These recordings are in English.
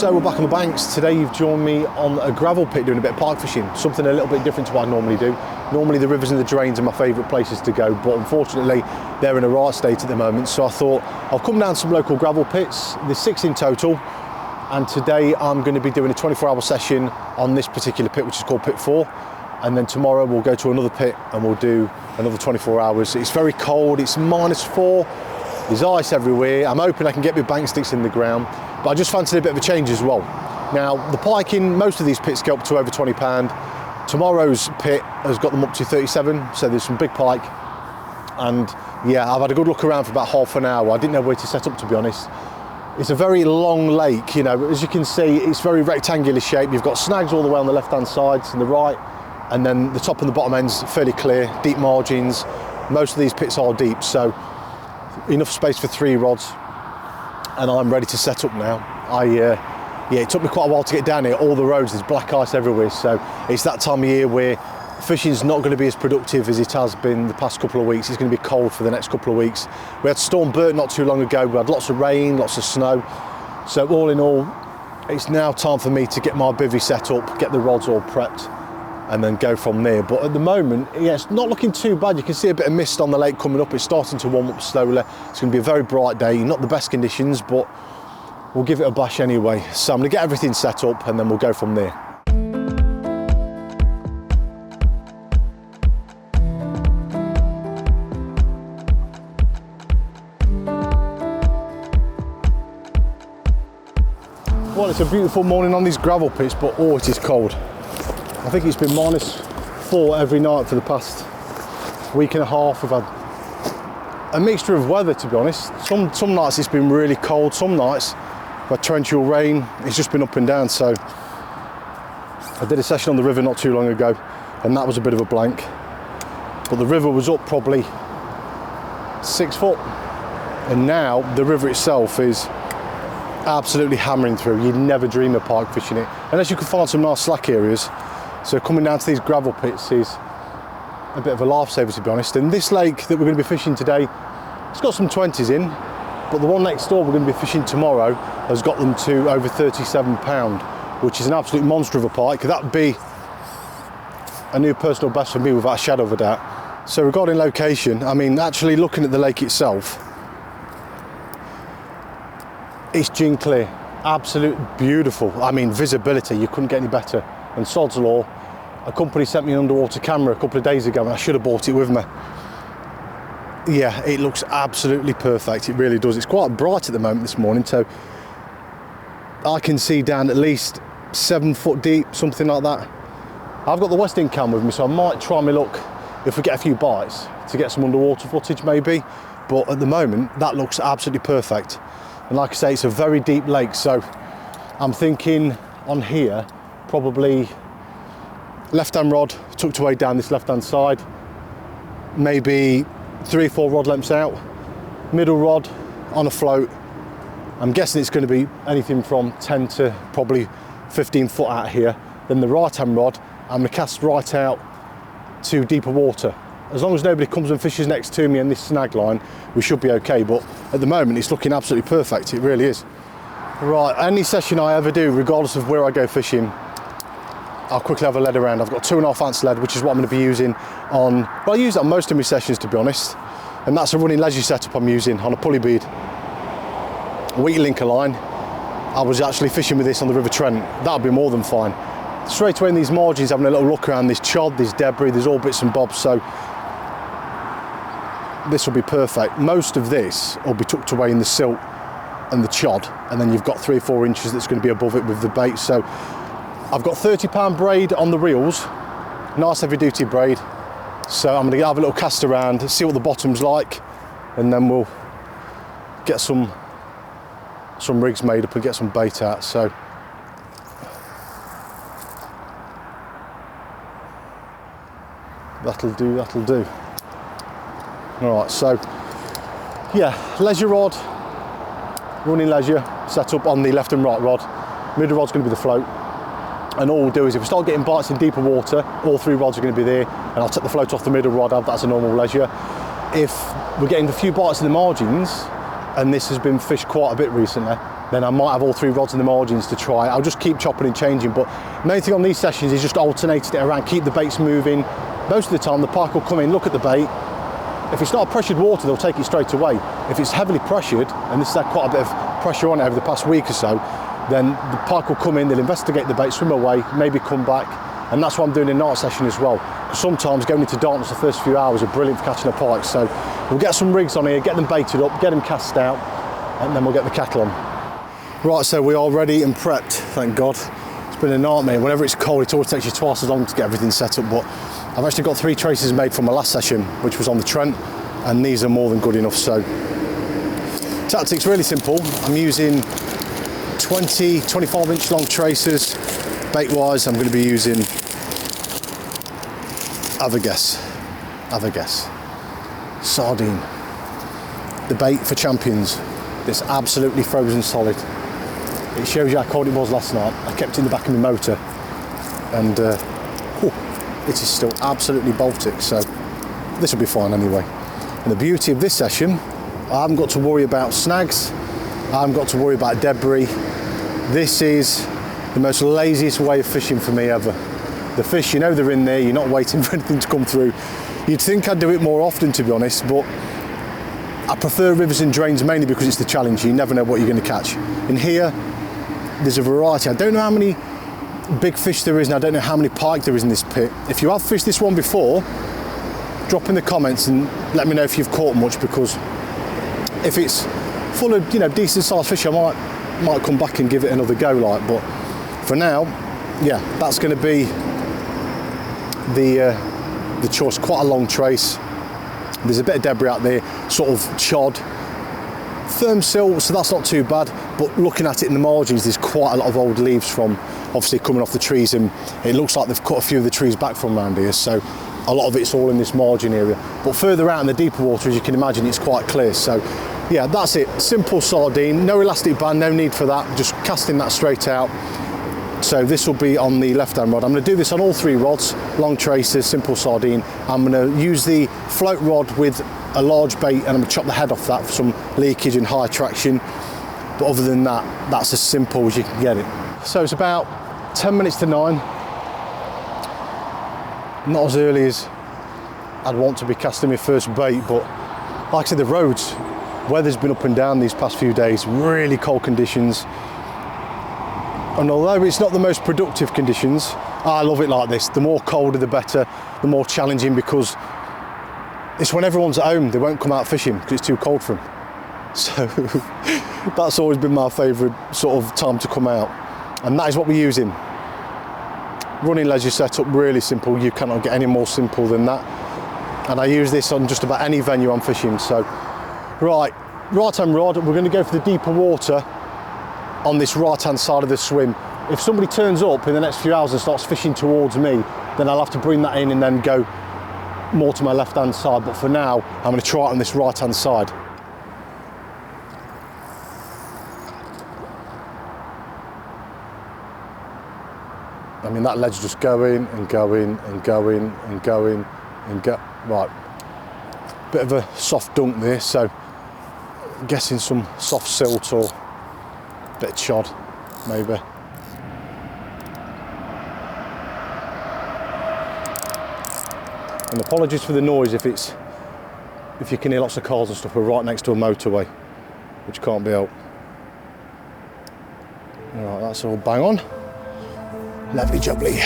So we're back on the banks. Today you've joined me on a gravel pit doing a bit of pike fishing, something a little bit different to what I normally do. Normally the rivers and the drains are my favourite places to go, but unfortunately they're in a right state at the moment, so I thought I'll come down some local gravel pits. There's 6 in total, and today I'm going to be doing a 24-hour session on this particular pit, which is called Pit 4, and then tomorrow we'll go to another pit and we'll do another 24 hours. It's very cold, it's -4, there's ice everywhere. I'm hoping I can get my bank sticks in the ground, but I just fancied a bit of a change as well. Now, the pike in most of these pits get up to over £20. Tomorrow's pit has got them up to 37, so there's some big pike. And yeah, I've had a good look around for about half an hour. I didn't know where to set up, to be honest. It's a very long lake, you know, as you can see, it's very rectangular shape. You've got snags all the way on the left-hand sides and the right, and then the top and the bottom ends fairly clear, deep margins. Most of these pits are deep, so enough space for 3 rods. And I'm ready to set up now. Yeah, it took me quite a while to get down here. All the roads, there's black ice everywhere, so it's that time of year where fishing's not going to be as productive as it has been the past couple of weeks. It's going to be cold for the next couple of weeks. We had Storm Bert not too long ago. We had lots of rain, lots of snow. So all in all, it's now time for me to get my bivvy set up, get the rods all prepped, and then go from there. But at the moment, yeah, it's not looking too bad. You can see a bit of mist on the lake coming up. It's starting to warm up slowly. It's going to be a very bright day. Not the best conditions, but we'll give it a bash anyway. So I'm going to get everything set up and then we'll go from there. Well, it's a beautiful morning on these gravel pits, but oh, it is cold. I think it's been -4 every night for the past week and a half. We've had a mixture of weather, to be honest. Some nights it's been really cold, some nights we've had torrential rain. It's just been up and down. So I did a session on the river not too long ago, and that was a bit of a blank. But the river was up probably 6 foot, and now the river itself is absolutely hammering through. You'd never dream of pike fishing it, unless you can find some nice slack areas. So coming down to these gravel pits is a bit of a lifesaver, to be honest. And this lake that we're going to be fishing today, it's got some 20s in, but the one next door we're going to be fishing tomorrow has got them to over £37, which is an absolute monster of a pike. That'd be a new personal best for me without a shadow of a doubt. So regarding location, I mean, actually looking at the lake itself, it's gin clear, absolute beautiful. I mean, visibility, you couldn't get any better. And sod's law, a company sent me an underwater camera a couple of days ago and I should have bought it with me. Yeah, it looks absolutely perfect, it really does. It's quite bright at the moment this morning, so I can see down at least 7 foot deep, something like that. I've got the West End cam with me, so I might try my luck if we get a few bites to get some underwater footage maybe. But at the moment, that looks absolutely perfect. And like I say, it's a very deep lake, so I'm thinking on here, probably left-hand rod tucked away down this left-hand side, maybe 3 or 4 rod lengths out, middle rod on a float. I'm guessing it's going to be anything from 10 to probably 15 foot out here. Then the right-hand rod, I'm going to cast right out to deeper water. As long as nobody comes and fishes next to me in this snag line, we should be okay. But at the moment, it's looking absolutely perfect. It really is. Right, any session I ever do, regardless of where I go fishing, I'll quickly have a lead around. I've got 2.5 ounce lead, which is what I'm going to be using on, well, I use that on most of my sessions, to be honest. And that's a running leisure setup I'm using on a pulley bead. A wheat linker line. I was actually fishing with this on the River Trent. That'll be more than fine. Straight away in these margins, having a little look around, there's chod, there's debris, there's all bits and bobs, so this will be perfect. Most of this will be tucked away in the silt and the chod, and then you've got 3 or 4 inches that's going to be above it with the bait. So I've got £30 braid on the reels, nice heavy duty braid. So I'm going to have a little cast around, see what the bottom's like, and then we'll get some rigs made up and get some bait out. So that'll do. All right, so yeah, leisure rod, running leisure, set up on the left and right rod. Middle rod's going to be the float. And all we'll do is if we start getting bites in deeper water, all 3 rods are going to be there, and I'll take the float off the middle rod, that's a normal leisure. If we're getting a few bites in the margins, and this has been fished quite a bit recently, then I might have all 3 rods in the margins to try. I'll just keep chopping and changing, but the main thing on these sessions is just alternating it around, keep the baits moving. Most of the time the pike will come in, look at the bait. If it's not a pressured water, they'll take it straight away. If it's heavily pressured, and this has had quite a bit of pressure on it over the past week or so, then the pike will come in, they'll investigate the bait, swim away, maybe come back. And that's what I'm doing in night session as well. Because sometimes going into darkness the first few hours are brilliant for catching a pike. So we'll get some rigs on here, get them baited up, get them cast out, and then we'll get the kettle on. Right, so we are ready and prepped, thank God. It's been a nightmare. Whenever it's cold, it always takes you twice as long to get everything set up, but I've actually got 3 traces made from my last session, which was on the Trent, and these are more than good enough. So tactics really simple. I'm using 20, 25 inch long traces. Bait wise, I'm going to be using, have a guess, sardine. The bait for champions. It's absolutely frozen solid. It shows you how cold it was last night. I kept it in the back of my motor, and it is still absolutely Baltic, so this will be fine anyway. And the beauty of this session, I haven't got to worry about snags, I haven't got to worry about debris. This is the most laziest way of fishing for me ever. The fish, you know they're in there, you're not waiting for anything to come through. You'd think I'd do it more often, to be honest, but I prefer rivers and drains mainly because it's the challenge. You never know what you're going to catch. In here, there's a variety. I don't know how many big fish there is, and I don't know how many pike there is in this pit. If you have fished this one before, drop in the comments and let me know if you've caught much, because if it's full of, you know, decent sized fish, I might come back and give it another go, like. But for now, yeah, that's going to be the choice. Quite a long trace. There's a bit of debris out there, sort of chod, firm silt, so that's not too bad. But looking at it in the margins, there's quite a lot of old leaves from obviously coming off the trees, and it looks like they've cut a few of the trees back from around here, so a lot of it's all in this margin area. But further out in the deeper water, as you can imagine, it's quite clear. So yeah, that's it. Simple sardine, no elastic band, no need for that, just casting that straight out. So this will be on the left-hand rod. I'm going to do this on all 3 rods, long traces, simple sardine. I'm going to use the float rod with a large bait, and I'm going to chop the head off that for some leakage and high traction. But other than that, that's as simple as you can get it. So it's about 10 minutes to 9. Not as early as I'd want to be casting my first bait, but like I said, the roads, weather's been up and down these past few days, really cold conditions. And although it's not the most productive conditions, I love it like this. The more colder, the better, the more challenging, because it's when everyone's at home, they won't come out fishing because it's too cold for them. So that's always been my favourite sort of time to come out. And that is what we're using. Running leisure setup, really simple. You cannot get any more simple than that. And I use this on just about any venue I'm fishing. So, right-hand rod, we're going to go for the deeper water on this right-hand side of the swim. If somebody turns up in the next few hours and starts fishing towards me, then I'll have to bring that in and then go more to my left-hand side. But for now, I'm going to try it on this right-hand side. I mean, that ledge just going and going and going and going and go. Right, bit of a soft dunk there, so I'm guessing some soft silt or a bit of chod, maybe. And apologies for the noise if you can hear lots of cars and stuff. We're right next to a motorway, which can't be helped. All right, that's all bang on. Lovely jubbly.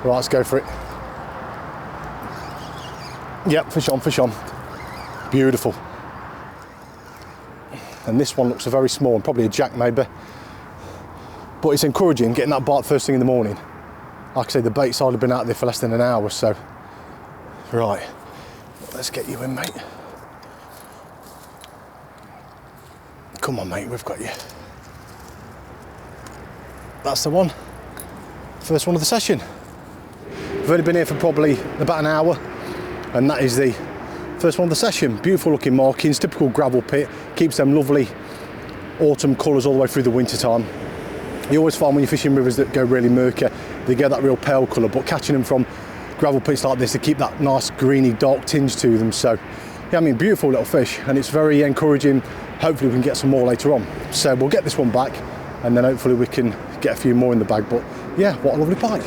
Right, let's go for it. Yep, fish on, fish on. Beautiful. And this one looks a very small one, probably a jack maybe. But it's encouraging getting that bite first thing in the morning. Like I say, the bait's hardly been out there for less than an hour, so. Right, let's get you in, mate. Come on, mate, we've got you. That's the one. First one of the session. I've only been here for probably about an hour, and that is the First one of the session. Beautiful looking markings, typical gravel pit, keeps them lovely autumn colours all the way through the winter time. You always find when you're fishing rivers that go really murky, they get that real pale colour, but catching them from gravel pits like this, they keep that nice greeny dark tinge to them. So yeah, I mean, beautiful little fish, and it's very encouraging. Hopefully we can get some more later on. So we'll get this one back, and then hopefully we can get a few more in the bag. But yeah, what a lovely pike.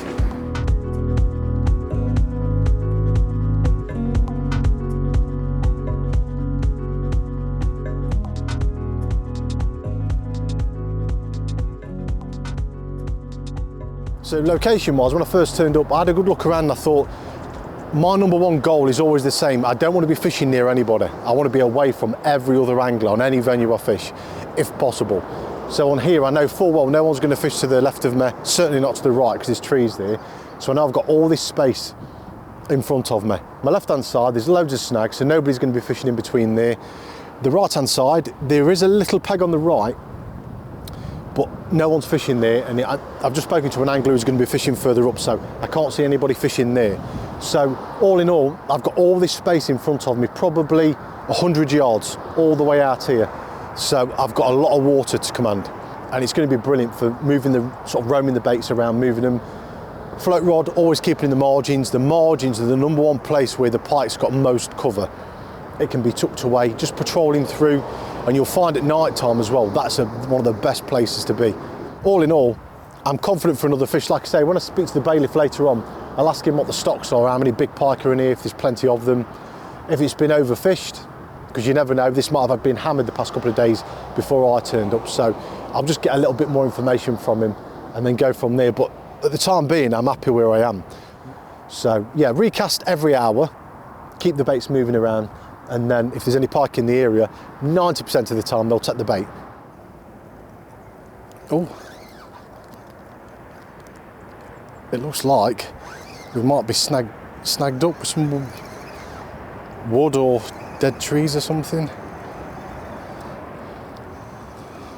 So location-wise, when I first turned up, I had a good look around and I thought, my number one goal is always the same. I don't want to be fishing near anybody. I want to be away from every other angler on any venue I fish, if possible. So on here, I know full well no one's going to fish to the left of me, certainly not to the right because there's trees there. So I know I've got all this space in front of me. My left-hand side, there's loads of snags, so nobody's going to be fishing in between there. The right-hand side, there is a little peg on the right, but no one's fishing there, and I've just spoken to an angler who's going to be fishing further up, so I can't see anybody fishing there. So all in all, I've got all this space in front of me, probably 100 yards all the way out here. So I've got a lot of water to command, and it's going to be brilliant for moving sort of roaming the baits around, moving them. Float rod, always keeping in the margins. The margins are the number one place where the pike's got most cover. It can be tucked away, just patrolling through, and you'll find at night time as well, that's one of the best places to be. All in all, I'm confident for another fish. Like I say, when I speak to the bailiff later on, I'll ask him what the stocks are, how many big pike are in here, if there's plenty of them, if it's been overfished, because you never know, this might have been hammered the past couple of days before I turned up. So I'll just get a little bit more information from him and then go from there. But at the time being, I'm happy where I am. So yeah, recast every hour, keep the baits moving around, and then if there's any pike in the area, 90% of the time they'll take the bait. Oh, it looks like we might be snagged up with some wood or dead trees or something.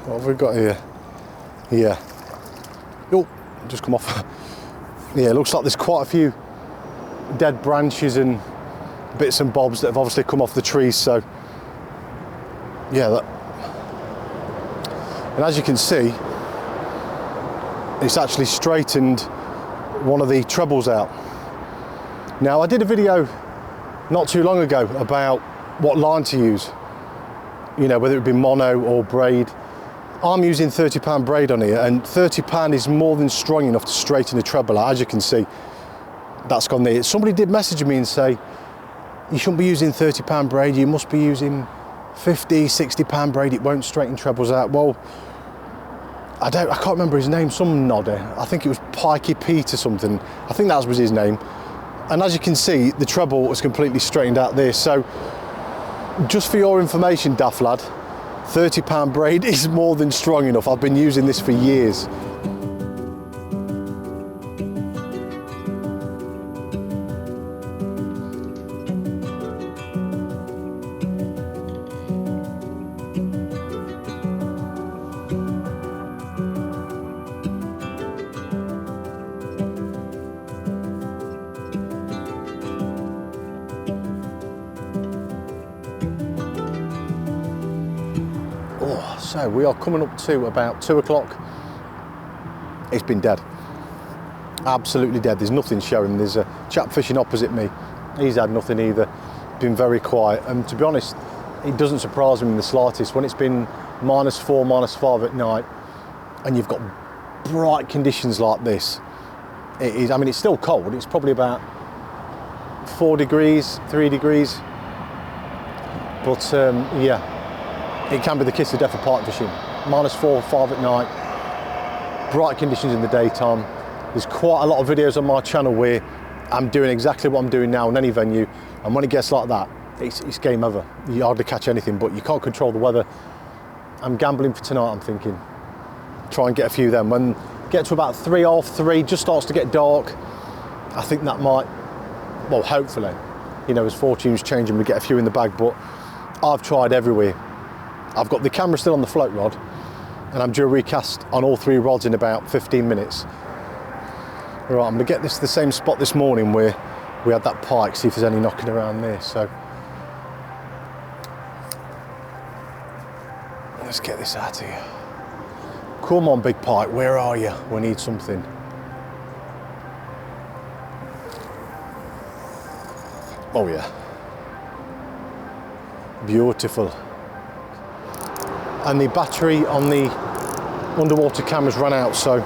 What have we got here? Yeah. Oh, just come off. Yeah, it looks like there's quite a few dead branches and bits and bobs that have obviously come off the trees. So yeah, and as you can see, it's actually straightened one of the trebles out. Now, I did a video not too long ago about what line to use, you know, whether it be mono or braid. I'm using 30-pound braid on here, and 30-pound is more than strong enough to straighten the treble out. As you can see, that's gone there. Somebody did message me and say, you shouldn't be using 30-pound braid, you must be using 50, 60-pound braid, it won't straighten trebles out. Well, I can't remember his name, some nodder. I think it was Pikey Pete or something. I think that was his name. And as you can see, the treble was completely straightened out there. So just for your information, daft lad, 30-pound braid is more than strong enough. I've been using this for years. So we are coming up to about 2 o'clock. It's been dead, absolutely dead. There's nothing showing. There's a chap fishing opposite me. He's had nothing either. Been very quiet. And to be honest, it doesn't surprise me in the slightest. When it's been -4, -5 at night, and you've got bright conditions like this, it is. I mean, it's still cold. It's probably about 4 degrees, 3 degrees. But yeah. It can be the kiss of death of pike fishing. -4, -5 at night, bright conditions in the daytime. There's quite a lot of videos on my channel where I'm doing exactly what I'm doing now in any venue, and when it gets like that, it's game over. You hardly catch anything, but you can't control the weather. I'm gambling for tonight, I'm thinking. Try and get a few then. When you get to about 3, half 3, just starts to get dark, I think that might, well, hopefully, you know, as fortunes change and we get a few in the bag, but I've tried everywhere. I've got the camera still on the float rod, and I'm due a recast on all 3 rods in about 15 minutes. Right, I'm gonna get this to the same spot this morning where we had that pike, see if there's any knocking around there. So Let's get this out of here. Come on, Big Pike, where are you? We need something. Oh yeah. Beautiful. And the battery on the underwater cameras ran out, so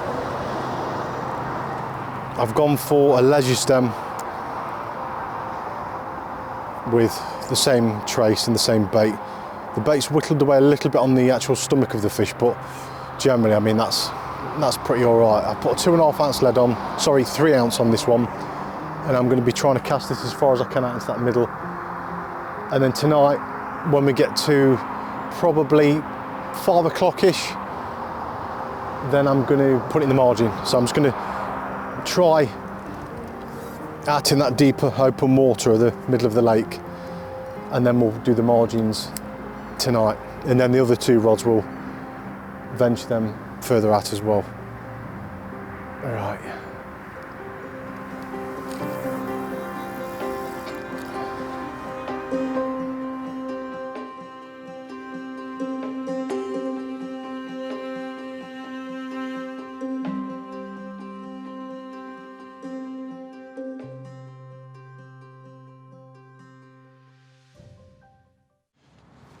I've gone for a leisure stem with the same trace and the same bait. The bait's whittled away a little bit on the actual stomach of the fish, but generally, I mean, that's pretty all right. I put a 2.5 ounce lead on, sorry, 3 ounce on this one, and I'm going to be trying to cast this as far as I can out into that middle. And then tonight, when we get to probably 5 o'clock-ish, then I'm going to put it in the margin. So I'm just going to try out in that deeper open water of the middle of the lake, and then we'll do the margins tonight. And then the other 2 rods will venture them further out as well. All right.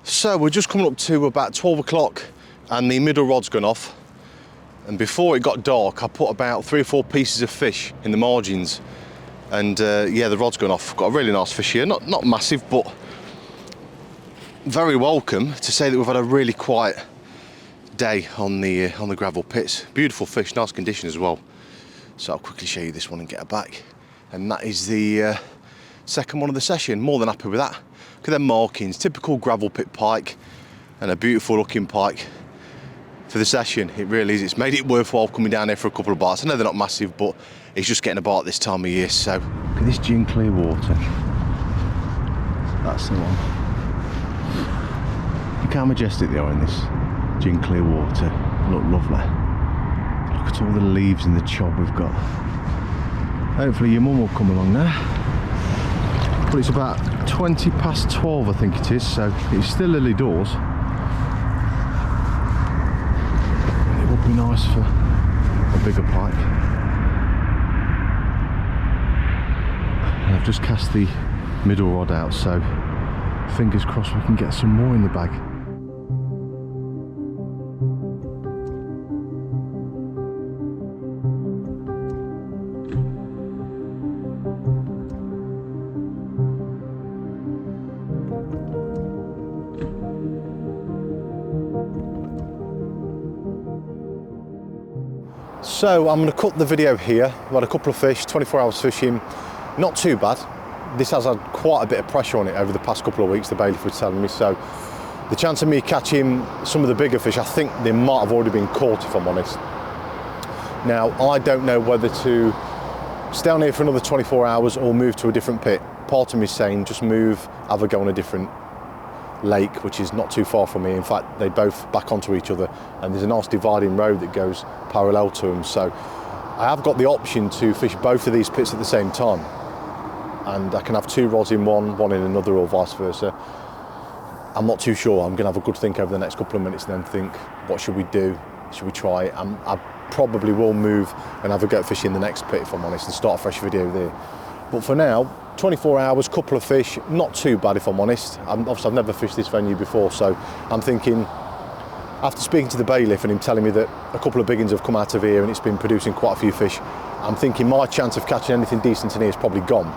So we're just coming up to about 12 o'clock and the middle rod's gone off. And before it got dark, I put about 3 or 4 pieces of fish in the margins. And yeah, the rod's gone off. Got a really nice fish here, not massive, but very welcome to say that we've had a really quiet day on the gravel pits. Beautiful fish, nice condition as well. So I'll quickly show you this one and get her back. And that is the second one of the session. More than happy with that. Look at them markings, typical gravel pit pike, and a beautiful looking pike for the session. It really is. It's made it worthwhile coming down here for a couple of bites. I know they're not massive, but it's just getting a bite this time of year. So look at this gin clear water. That's the one. Look how majestic they are in this gin clear water. Look lovely. Look at all the leaves and the chob we've got. Hopefully your mum will come along now. But it's about 20 past 12, I think it is, so it's still early doors. It would be nice for a bigger pike. And I've just cast the middle rod out, so fingers crossed we can get some more in the bag. So I'm going to cut the video here. I've had a couple of fish, 24 hours fishing, not too bad. This has had quite a bit of pressure on it over the past couple of weeks, the bailiff was telling me, so the chance of me catching some of the bigger fish, I think they might have already been caught, if I'm honest. Now, I don't know whether to stay on here for another 24 hours or move to a different pit. Part of me is saying just move, have a go on a different lake, which is not too far from me. In fact, they both back onto each other, and there's a nice dividing road that goes parallel to them. So I have got the option to fish both of these pits at the same time, and I can have 2 rods in one in another, or vice versa. I'm not too sure. I'm going to have a good think over the next couple of minutes and then think, what should we do? Should we try it? I probably will move and have a go at fishing the next pit, if I'm honest, and start a fresh video there. But for now, 24 hours, couple of fish, not too bad, if I'm honest. Obviously I've never fished this venue before, so I'm thinking, after speaking to the bailiff and him telling me that a couple of big ones have come out of here and it's been producing quite a few fish, I'm thinking my chance of catching anything decent in here is probably gone.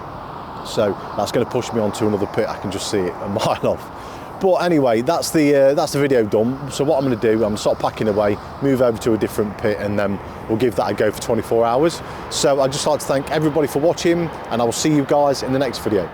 So that's going to push me on to another pit. I can just see it a mile off. But anyway, that's the video done. So what I'm going to do, I'm going to start packing away, move over to a different pit, and then we'll give that a go for 24 hours. So I'd just like to thank everybody for watching, and I will see you guys in the next video.